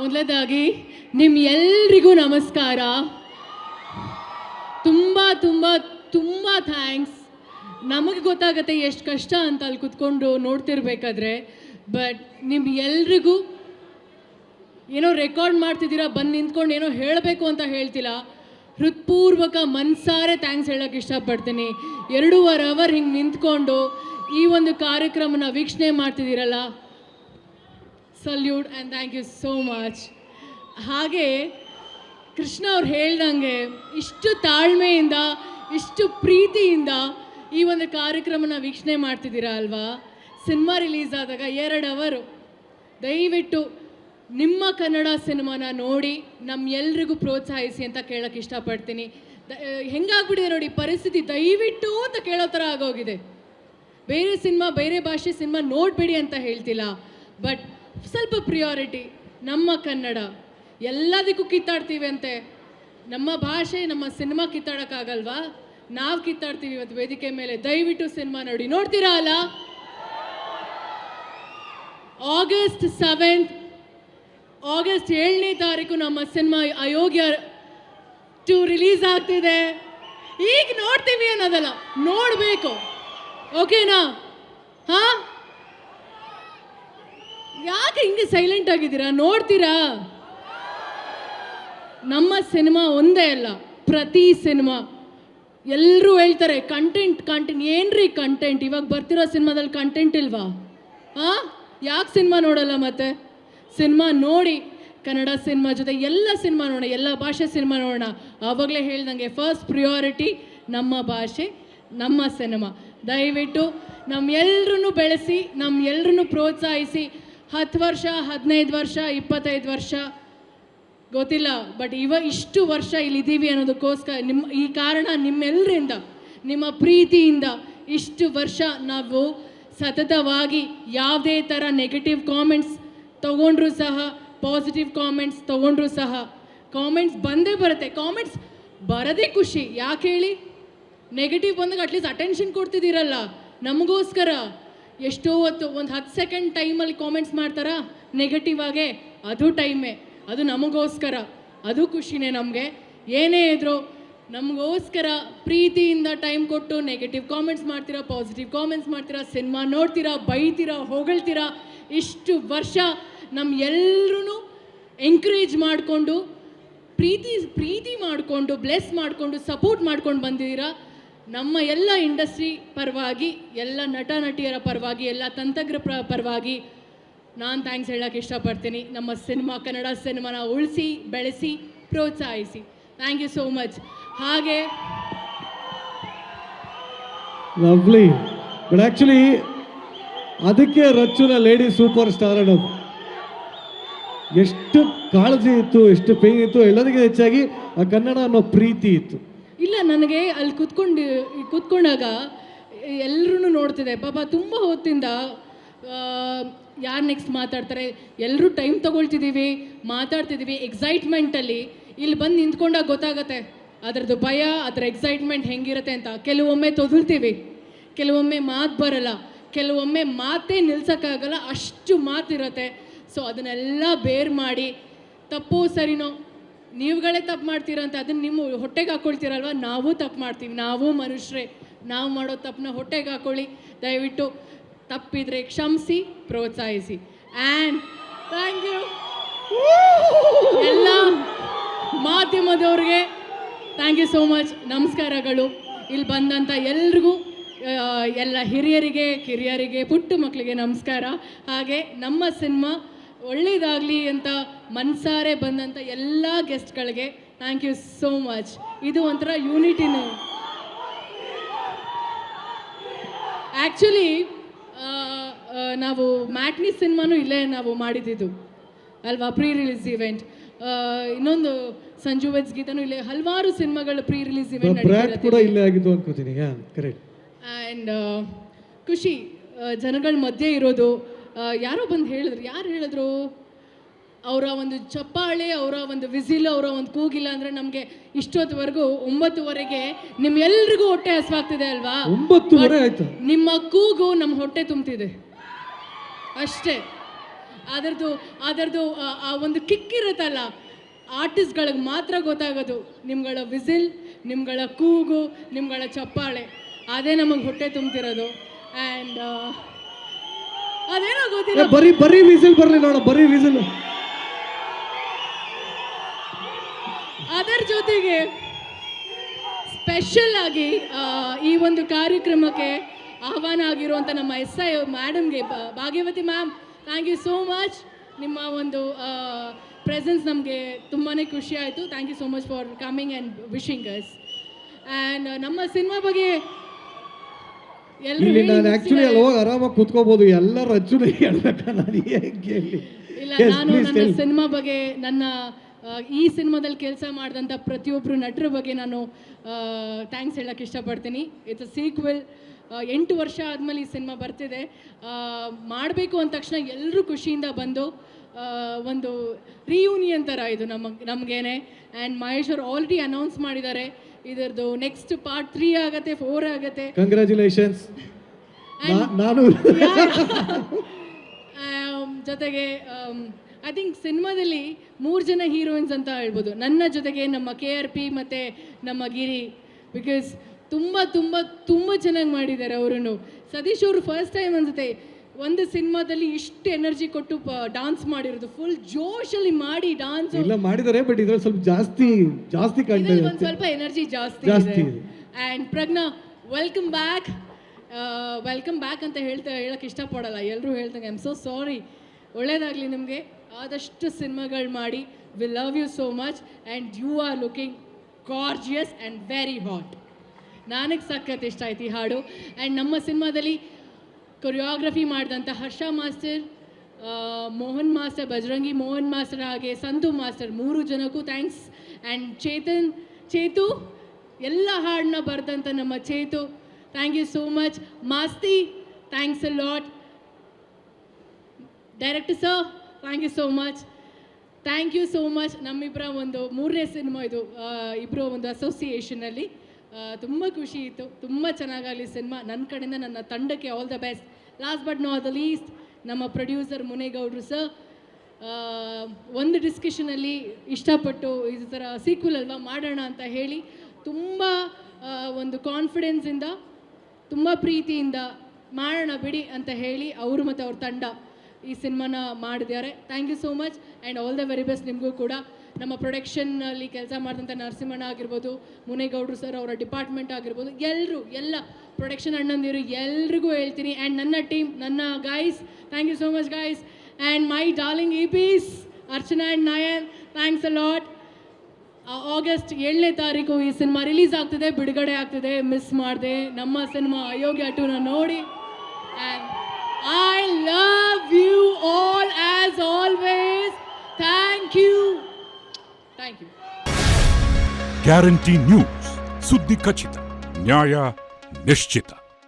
ಮೊದಲದಾಗಿ ನಿಮ್ಮೆಲ್ಲರಿಗೂ ನಮಸ್ಕಾರ. ತುಂಬ ತುಂಬ ತುಂಬ ಥ್ಯಾಂಕ್ಸ್. ನಮಗೆ ಗೊತ್ತಾಗತ್ತೆ ಎಷ್ಟು ಕಷ್ಟ ಅಂತ ಅಲ್ಲಿ ಕುತ್ಕೊಂಡು ನೋಡ್ತಿರ್ಬೇಕಾದ್ರೆ. ಬಟ್ ನಿಮ್ಗೆಲ್ರಿಗೂ ಏನೋ ರೆಕಾರ್ಡ್ ಮಾಡ್ತಿದ್ದೀರಾ, ಬಂದು ನಿಂತ್ಕೊಂಡು ಏನೋ ಹೇಳಬೇಕು ಅಂತ ಹೇಳ್ತಿಲ್ಲ, ಹೃತ್ಪೂರ್ವಕ ಮನಸಾರೆ ಥ್ಯಾಂಕ್ಸ್ ಹೇಳೋಕ್ಕೆ ಇಷ್ಟಪಡ್ತೀನಿ. 2.5 ಅವರ್ ಹಿಂಗೆ ನಿಂತ್ಕೊಂಡು ಈ ಒಂದು ಕಾರ್ಯಕ್ರಮನ ವೀಕ್ಷಣೆ ಮಾಡ್ತಿದ್ದೀರಲ್ಲ, salute and thank you so much. ಹಾಗೆ ಕೃಷ್ಣ ಅವ್ರು ಹೇಳ್ದಂಗೆ ಇಷ್ಟು ತಾಳ್ಮೆಯಿಂದ ಇಷ್ಟು ಪ್ರೀತಿಯಿಂದ ಈ ಒಂದು ಕಾರ್ಯಕ್ರಮನ ವೀಕ್ಷಣೆ ಮಾಡ್ತಿದ್ದೀರಾ ಅಲ್ವಾ. ಸಿನಿಮಾ ರಿಲೀಸ್ ಆದಾಗ 2 ಅವರು ದಯವಿಟ್ಟು ನಿಮ್ಮ ಕನ್ನಡ ಸಿನಿಮಾನ ನೋಡಿ ನಮ್ಮೆಲ್ರಿಗೂ ಪ್ರೋತ್ಸಾಹಿಸಿ ಅಂತ ಕೇಳೋಕ್ಕೆ ಇಷ್ಟಪಡ್ತೀನಿ. ಹೆಂಗಾಗ್ಬಿಟ್ಟಿದೆ ನೋಡಿ ಪರಿಸ್ಥಿತಿ, ದಯವಿಟ್ಟು ಅಂತ ಕೇಳೋ ಥರ ಆಗೋಗಿದೆ. ಬೇರೆ ಸಿನಿಮಾ ಬೇರೆ ಭಾಷೆ ಸಿನಿಮಾ ನೋಡಬೇಡಿ ಅಂತ ಹೇಳ್ತಿಲ್ಲ, ಬಟ್ ಸ್ವಲ್ಪ ಪ್ರಿಯಾರಿಟಿ ನಮ್ಮ ಕನ್ನಡ. ಎಲ್ಲದಕ್ಕೂ ಕಿತ್ತಾಡ್ತೀವಿ ಅಂತೆ, ನಮ್ಮ ಭಾಷೆ ನಮ್ಮ ಸಿನಿಮಾ ಕಿತ್ತಾಡೋಕ್ಕಾಗಲ್ವಾ? ನಾವು ಕಿತ್ತಾಡ್ತೀವಿ ಇವತ್ತು ವೇದಿಕೆ ಮೇಲೆ. ದಯವಿಟ್ಟು ಸಿನಿಮಾ ನೋಡಿ. ನೋಡ್ತೀರಾ ಅಲ್ಲ? August 7th August 7ನೇ ತಾರೀಕು ನಮ್ಮ ಸಿನಿಮಾ ಅಯೋಗ್ಯ 2 ರಿಲೀಸ್ ಆಗ್ತಿದೆ. ಈಗ ನೋಡ್ತೀವಿ ಅನ್ನೋದಲ್ಲ, ನೋಡಬೇಕು. ಓಕೆನಾ? ಹಾಂ, ಯಾಕೆ ಹಿಂಗೆ ಸೈಲೆಂಟ್ ಆಗಿದ್ದೀರಾ? ನೋಡ್ತೀರಾ? ನಮ್ಮ ಸಿನಿಮಾ ಒಂದೇ ಅಲ್ಲ, ಪ್ರತಿ ಸಿನಿಮಾ ಎಲ್ಲರೂ ಹೇಳ್ತಾರೆ ಕಂಟೆಂಟ್ ಏನ್ರಿ ಕಂಟೆಂಟ್? ಇವಾಗ ಬರ್ತಿರೋ ಸಿನಿಮಾದಲ್ಲಿ ಕಂಟೆಂಟ್ ಇಲ್ವಾ? ಹಾಂ, ಯಾಕೆ ಸಿನಿಮಾ ನೋಡಲ್ಲ? ಮತ್ತೆ ಸಿನಿಮಾ ನೋಡಿ, ಕನ್ನಡ ಸಿನಿಮಾ ಜೊತೆ ಎಲ್ಲ ಸಿನಿಮಾ ನೋಡೋಣ, ಎಲ್ಲ ಭಾಷೆ ಸಿನಿಮಾ ನೋಡೋಣ. ಆವಾಗಲೇ ಹೇಳ್ದಂಗೆ ಫಸ್ಟ್ ಪ್ರಿಯಾರಿಟಿ ನಮ್ಮ ಭಾಷೆ, ನಮ್ಮ ಸಿನಿಮಾ. ದಯವಿಟ್ಟು ನಮ್ಮೆಲ್ಲರೂ ಬೆಳೆಸಿ, ನಮ್ಮೆಲ್ಲರೂ ಪ್ರೋತ್ಸಾಹಿಸಿ. 10 ವರ್ಷ 15 ವರ್ಷ 25 ವರ್ಷ ಗೊತ್ತಿಲ್ಲ, ಬಟ್ ಇಷ್ಟು ವರ್ಷ ಇಲ್ಲಿದ್ದೀವಿ ಅನ್ನೋದಕ್ಕೋಸ್ಕರ ಈ ಕಾರಣ ನಿಮ್ಮೆಲ್ಲರಿಂದ, ನಿಮ್ಮ ಪ್ರೀತಿಯಿಂದ ಇಷ್ಟು ವರ್ಷ ನಾವು ಸತತವಾಗಿ ಯಾವುದೇ ಥರ ನೆಗೆಟಿವ್ ಕಾಮೆಂಟ್ಸ್ ತೊಗೊಂಡ್ರೂ ಸಹ, ಪಾಸಿಟಿವ್ ಕಾಮೆಂಟ್ಸ್ ತೊಗೊಂಡ್ರೂ ಸಹ, ಕಾಮೆಂಟ್ಸ್ ಬಂದೇ ಬರುತ್ತೆ. ಕಾಮೆಂಟ್ಸ್ ಬರೋದೇ ಖುಷಿ. ಯಾಕೆ ಹೇಳಿ? ನೆಗೆಟಿವ್ ಬಂದಾಗ ಅಟ್ಲೀಸ್ಟ್ ಅಟೆನ್ಷನ್ ಕೊಡ್ತಿದ್ದೀರಲ್ಲ ನಮಗೋಸ್ಕರ. ಎಷ್ಟೋ ಹೊತ್ತು ಒಂದು 10 ಸೆಕೆಂಡ್ ಟೈಮಲ್ಲಿ ಕಾಮೆಂಟ್ಸ್ ಮಾಡ್ತಾರಾ ನೆಗೆಟಿವ್ ಆಗೇ, ಅದು ಟೈಮೇ, ಅದು ನಮಗೋಸ್ಕರ, ಅದು ಖುಷಿನೇ ನಮಗೆ. ಏನೇ ಇದ್ರೂ ನಮಗೋಸ್ಕರ ಪ್ರೀತಿಯಿಂದ ಟೈಮ್ ಕೊಟ್ಟು ನೆಗೆಟಿವ್ ಕಾಮೆಂಟ್ಸ್ ಮಾಡ್ತೀರಾ, ಪಾಸಿಟಿವ್ ಕಾಮೆಂಟ್ಸ್ ಮಾಡ್ತೀರಾ, ಸಿನಿಮಾ ನೋಡ್ತೀರಾ, ಬೈತೀರಾ, ಹೊಗಳ್ತೀರಾ. ಇಷ್ಟು ವರ್ಷ ನಮ್ಮೆಲ್ಲರೂ ಎಂಕರೇಜ್ ಮಾಡಿಕೊಂಡು, ಪ್ರೀತಿ ಮಾಡಿಕೊಂಡು, ಬ್ಲೆಸ್ ಮಾಡಿಕೊಂಡು, ಸಪೋರ್ಟ್ ಮಾಡ್ಕೊಂಡು ಬಂದಿದ್ದೀರಾ. ನಮ್ಮ ಎಲ್ಲ ಇಂಡಸ್ಟ್ರಿ ಪರವಾಗಿ, ಎಲ್ಲ ನಟ ನಟಿಯರ ಪರವಾಗಿ, ಎಲ್ಲ ತಂತ್ರಜ್ಞರ ಪರವಾಗಿ ನಾನು ಥ್ಯಾಂಕ್ಸ್ ಹೇಳೋಕ್ಕೆ ಇಷ್ಟಪಡ್ತೀನಿ. ನಮ್ಮ ಸಿನಿಮಾ, ಕನ್ನಡ ಸಿನಿಮಾನ ಉಳಿಸಿ ಬೆಳೆಸಿ ಪ್ರೋತ್ಸಾಹಿಸಿ. Thank you so much. ಹಾಗೆ ಲವ್ಲಿ, ಬಟ್ ಆ್ಯಕ್ಚುಲಿ ಅದಕ್ಕೆ ರಚ್ಚುನ ಲೇಡಿ ಸೂಪರ್ ಸ್ಟಾರ್ ಅನ್ನೋದು. ಎಷ್ಟು ಕಾಳಜಿ ಇತ್ತು, ಎಷ್ಟು ಪೇನ್ ಇತ್ತು, ಎಲ್ಲದಕ್ಕಿಂತ ಹೆಚ್ಚಾಗಿ ಆ ಕನ್ನಡ ಅನ್ನೋ ಪ್ರೀತಿ ಇತ್ತು. ಇಲ್ಲ, ನನಗೆ ಅಲ್ಲಿ ಕೂತ್ಕೊಂಡಾಗ ಎಲ್ಲರೂ ನೋಡ್ತಿದ್ದೆ ಪಾಪ, ತುಂಬ ಹೊತ್ತಿಂದ ಯಾರು ನೆಕ್ಸ್ಟ್ ಮಾತಾಡ್ತಾರೆ, ಎಲ್ಲರೂ ಟೈಮ್ ತೊಗೊಳ್ತಿದ್ದೀವಿ, ಮಾತಾಡ್ತಿದ್ದೀವಿ ಎಕ್ಸೈಟ್ಮೆಂಟಲ್ಲಿ. ಇಲ್ಲಿ ಬಂದು ನಿಂತ್ಕೊಂಡಾಗ ಗೊತ್ತಾಗತ್ತೆ ಅದರದ್ದು ಭಯ, ಅದರ ಎಕ್ಸೈಟ್ಮೆಂಟ್ ಹೆಂಗಿರುತ್ತೆ ಅಂತ. ಕೆಲವೊಮ್ಮೆ ತೊದಲ್ತೀವಿ, ಕೆಲವೊಮ್ಮೆ ಮಾತು ಬರಲ್ಲ, ಕೆಲವೊಮ್ಮೆ ಮಾತೇ ನಿಲ್ಸೋಕ್ಕಾಗಲ್ಲ, ಅಷ್ಟು ಮಾತಿರುತ್ತೆ. ಸೊ ಅದನ್ನೆಲ್ಲ ಬೇರ್ ಮಾಡಿ, ತಪ್ಪೋ ಸರಿನೋ ನೀವುಗಳೇ ತಪ್ಪು ಮಾಡ್ತೀರಂತ ಅದನ್ನು ನಿಮ್ಮ ಹೊಟ್ಟೆಗೆ ಹಾಕ್ಕೊಳ್ತೀರಲ್ವ, ನಾವು ತಪ್ಪು ಮಾಡ್ತೀವಿ, ನಾವು ಮನುಷ್ಯರೇ, ನಾವು ಮಾಡೋ ತಪ್ಪನ್ನ ಹೊಟ್ಟೆಗೆ ಹಾಕ್ಕೊಳ್ಳಿ. ದಯವಿಟ್ಟು ತಪ್ಪಿದರೆ ಕ್ಷಮಿಸಿ, ಪ್ರೋತ್ಸಾಹಿಸಿ. ಆ್ಯಂಡ್ ಥ್ಯಾಂಕ್ ಯು ಎಲ್ಲ ಮಾಧ್ಯಮದವ್ರಿಗೆ, ಥ್ಯಾಂಕ್ ಯು ಸೋ ಮಚ್. ನಮಸ್ಕಾರಗಳು. ಇಲ್ಲಿ ಬಂದಂಥ ಎಲ್ರಿಗೂ, ಎಲ್ಲ ಹಿರಿಯರಿಗೆ, ಕಿರಿಯರಿಗೆ, ಪುಟ್ಟ ಮಕ್ಕಳಿಗೆ ನಮಸ್ಕಾರ. ಹಾಗೆ ನಮ್ಮ ಸಿನಿಮಾ ಒಳ್ಳೆಯದಾಗಲಿ ಅಂತ ಮನಸಾರೆ ಬಂದಂಥ ಎಲ್ಲ ಗೆಸ್ಟ್ಗಳಿಗೆ ಥ್ಯಾಂಕ್ ಯು ಸೋ ಮಚ್. ಇದು ಒಂಥರ ಯೂನಿಟಿನೂ. ಆ್ಯಕ್ಚುಲಿ ನಾವು ಮ್ಯಾಟ್ನಿ ಸಿನಿಮಾನೂ ಇಲ್ಲೇ ನಾವು ಮಾಡಿದ್ದು ಅಲ್ವಾ, ಪ್ರೀ ರಿಲೀಸ್ ಇವೆಂಟ್. ಇನ್ನೊಂದು ಸಂಜು ವೆಡ್ಸ್ ಗೀತನೂ ಇಲ್ಲೇ, ಹಲವಾರು ಸಿನಿಮಾಗಳು ಪ್ರೀ ರಿಲೀಸ್ ಇವೆಂಟ್ ಅನ್ಕೋತೀನಿ. ಆ್ಯಂಡ್ ಖುಷಿ ಜನಗಳ ಮಧ್ಯೆ ಇರೋದು. ಯಾರೋ ಬಂದು ಹೇಳಿದ್ರು ಅವರ ಒಂದು ಚಪ್ಪಾಳೆ, ಅವರ ಒಂದು ವಿಸಿಲ್, ಅವರ ಒಂದು ಕೂಗಿಲ್ಲ ಅಂದರೆ ನಮಗೆ ಇಷ್ಟೊತ್ತವರೆಗೂ 9:30 ನಿಮ್ಮೆಲ್ರಿಗೂ ಹೊಟ್ಟೆ ಹಸಿವಾಗ್ತಿದೆ ಅಲ್ವಾ? 9:30 ಆಯ್ತು. ನಿಮ್ಮ ಕೂಗು ನಮ್ಮ ಹೊಟ್ಟೆ ತುಂಬ್ತಿದೆ ಅಷ್ಟೇ. ಅದರದ್ದು ಆ ಒಂದು ಕಿಕ್ ಇರುತ್ತಲ್ಲ, ಆರ್ಟಿಸ್ಟ್ಗಳಿಗೆ ಮಾತ್ರ ಗೊತ್ತಾಗೋದು. ನಿಮ್ಗಳ ವಿಸಿಲ್, ನಿಮ್ಗಳ ಕೂಗು, ನಿಮ್ಗಳ ಚಪ್ಪಾಳೆ, ಅದೇ ನಮಗೆ ಹೊಟ್ಟೆ ತುಂಬ್ತಿರೋದು. ಆ್ಯಂಡ್ ಅದೇನೋ ಗೊತ್ತಿಲ್ಲ, ಬರೀ ವಿಸಿಲ್ ಬರಲಿ ನೋಡ, ಬರೀ ವಿಸಿಲ್. ಅದರ ಜೊತೆಗೆ ಸ್ಪೆಷಲ್ ಆಗಿ ಈ ಒಂದು ಕಾರ್ಯಕ್ರಮಕ್ಕೆ ಆಹ್ವಾನ ಆಗಿರುವಂಥ ನಮ್ಮ SI ಮೇಡಮ್ಗೆ, Bhagyavathi ma'am, thank you so much. ನಿಮ್ಮ ಒಂದು ಪ್ರೆಸೆನ್ಸ್ ನಮಗೆ ತುಂಬಾ ಖುಷಿ ಆಯಿತು. Thank you so much for coming and wishing us. And ನಮ್ಮ ಸಿನಿಮಾ ಬಗ್ಗೆ ಇಲ್ಲಿ ನಾನು ಆಕ್ಚುಲಿ ಅಲ್ಲಿ ಹೋಗಿ ಆರಾಮಾಗಿ ಕೂತ್ಕೋಬಹುದು, ಎಲ್ಲರೂ ಅಚ್ಚುನೇ ಹೇಳ್ಬೇಕ, ನಾನು ಹೇಗೆ ಇಲ್ಲ, ನಾನು ನನ್ನ ಸಿನಿಮಾ ಬಗ್ಗೆ, ನನ್ನ ಈ ಸಿನಿಮಾದಲ್ಲಿ ಕೆಲಸ ಮಾಡಿದಂಥ ಪ್ರತಿಯೊಬ್ಬರು ನಟರ ಬಗ್ಗೆ ನಾನು ಥ್ಯಾಂಕ್ಸ್ ಹೇಳೋಕ್ಕೆ ಇಷ್ಟಪಡ್ತೀನಿ. It's a sequel. 8 ವರ್ಷ ಆದಮೇಲೆ ಈ ಸಿನಿಮಾ ಬರ್ತಿದೆ. ಮಾಡಬೇಕು ಅಂದ ತಕ್ಷಣ ಎಲ್ಲರೂ ಖುಷಿಯಿಂದ ಬಂದು ಒಂದು ರಿಯೂನಿಯನ್ ಥರ ಇದು ನಮಗೇನೆ. ಆ್ಯಂಡ್ ಮಹೇಶ್ ಅವರು ಆಲ್ರೆಡಿ ಅನೌನ್ಸ್ ಮಾಡಿದ್ದಾರೆ, ಇದರದ್ದು ನೆಕ್ಸ್ಟ್ ಪಾರ್ಟ್ 3 ಆಗುತ್ತೆ, 4 ಆಗುತ್ತೆ. ಕಂಗ್ರ್ಯಾಚುಲೇಷನ್ಸ್. ನಾನು ಜೊತೆಗೆ ಐ ಥಿಂಕ್ ಸಿನಿಮಾದಲ್ಲಿ 3 ಜನ ಹೀರೋಯಿನ್ಸ್ ಅಂತ ಹೇಳ್ಬೋದು. ನನ್ನ ಜೊತೆಗೆ ನಮ್ಮ KRP ಮತ್ತು ನಮ್ಮ ಗಿರಿ, ಬಿಕಾಸ್ ತುಂಬ ತುಂಬ ತುಂಬ ಚೆನ್ನಾಗಿ ಮಾಡಿದ್ದಾರೆ ಅವರು. ಸತೀಶ್ ಅವರು ಫಸ್ಟ್ ಟೈಮ್ ಅನ್ಸುತ್ತೆ ಒಂದು ಸಿನಿಮಾದಲ್ಲಿ ಇಷ್ಟು ಎನರ್ಜಿ ಕೊಟ್ಟು ಡಾನ್ಸ್ ಮಾಡಿರೋದು, ಫುಲ್ ಜೋಶಲ್ಲಿ ಮಾಡಿ ಡಾನ್ಸ್ ಎಲ್ಲ ಮಾಡಿದ್ದಾರೆ. ಬಟ್ ಇದ್ರಲ್ಲಿ ಸ್ವಲ್ಪ ಜಾಸ್ತಿ ಕಾಣ್ತಾ ಇದೆ, ಒಂದು ಸ್ವಲ್ಪ ಎನರ್ಜಿ ಜಾಸ್ತಿ ಇದೆ. ಆ್ಯಂಡ್ ಪ್ರಜ್ಞಾ, ವೆಲ್ಕಮ್ ಬ್ಯಾಕ್ ಅಂತ ಹೇಳಕ್ಕೆ ಇಷ್ಟಪಡಲ್ಲ, ಎಲ್ಲರೂ ಹೇಳ್ದಂಗೆ. I am so sorry. ಒಳ್ಳೇದಾಗಲಿ ನಿಮಗೆ, ಆದಷ್ಟು ಸಿನಿಮಾಗಳು ಮಾಡಿ. We love you so much and you are looking gorgeous and very hot. ನನಗೆ ಸಖತ್ ಇಷ್ಟ ಆಯ್ತು ಈ ಹಾಡು. ಆ್ಯಂಡ್ ನಮ್ಮ ಸಿನಿಮಾದಲ್ಲಿ ಕೊರಿಯೋಗ್ರಫಿ ಮಾಡಿದಂಥ Harsha master, Mohan master, Bajrangi Mohan master, ಹಾಗೆ ಸಂತು ಮಾಸ್ಟರ್, 3 ಜನಕ್ಕೂ ಥ್ಯಾಂಕ್ಸ್. ಆ್ಯಂಡ್ ಚೇತು ಎಲ್ಲ ಹಾಡನ್ನ ಬರೆದಂಥ ನಮ್ಮ Chethu, thank you so much. Masti, thanks a lot. Director sir, thank you so much. Thank you so much. ನಮ್ಮಿಬ್ಬರ ಒಂದು 3ನೇ ಸಿನಿಮಾ ಇದು, ಇಬ್ಬರು ಒಂದು ಅಸೋಸಿಯೇಷನಲ್ಲಿ. ತುಂಬ ಖುಷಿ ಇತ್ತು, ತುಂಬ ಚೆನ್ನಾಗಾಗಲಿ ಸಿನಿಮಾ. ನನ್ನ ಕಡೆಯಿಂದ ನನ್ನ ತಂಡಕ್ಕೆ all the best. Last but not the least, ನಮ್ಮ ಪ್ರೊಡ್ಯೂಸರ್ ಮುನೇಗೌಡರು ಸರ್ ಒಂದು ಡಿಸ್ಕಷನಲ್ಲಿ ಇಷ್ಟಪಟ್ಟು ಈ ಥರ ಸೀಕ್ವೆಲ್ ಅಲ್ವಾ ಮಾಡೋಣ ಅಂತ ಹೇಳಿ, ತುಂಬ ಒಂದು ಕಾನ್ಫಿಡೆನ್ಸಿಂದ, ತುಂಬ ಪ್ರೀತಿಯಿಂದ ಮಾಡೋಣ ಬಿಡಿ ಅಂತ ಹೇಳಿ ಅವರು ಮತ್ತು ಅವ್ರ ತಂಡ ಈ ಸಿನಿಮಾನ ಮಾಡಿದ್ದಾರೆ. Thank you so much and all the very best ನಿಮಗೂ ಕೂಡ. ನಮ್ಮ ಪ್ರೊಡಕ್ಷನ್ನಲ್ಲಿ ಕೆಲಸ ಮಾಡಿದಂಥ ನರಸಿಂಹಣ್ಣ ಆಗಿರ್ಬೋದು, ಮುನೇಗೌಡರು ಸರ್ ಅವರ ಡಿಪಾರ್ಟ್ಮೆಂಟ್ ಆಗಿರ್ಬೋದು, ಎಲ್ಲ ಪ್ರೊಡಕ್ಷನ್ ಅಣ್ಣಂದಿರು ಎಲ್ರಿಗೂ ಹೇಳ್ತೀನಿ. ಆ್ಯಂಡ್ ನನ್ನ ಟೀಮ್, ನನ್ನ guys, thank you so much guys. And my darling EPs Archana and Nayan, thanks a lot. August 7ನೇ ತಾರೀಕು ಈ ಸಿನಿಮಾ ರಿಲೀಸ್ ಆಗ್ತಿದೆ, ಬಿಡುಗಡೆ ಆಗ್ತಿದೆ. ಮಿಸ್ ಮಾಡಿದೆ ನಮ್ಮ ಸಿನಿಮಾ ಅಯೋಗ್ಯ 2ನ ನೋಡಿ. And I love you all as always. Thank you. Guarantee news, ಸುದ್ದಿ ಖಚಿತ, ನ್ಯಾಯ ನಿಶ್ಚಿತ.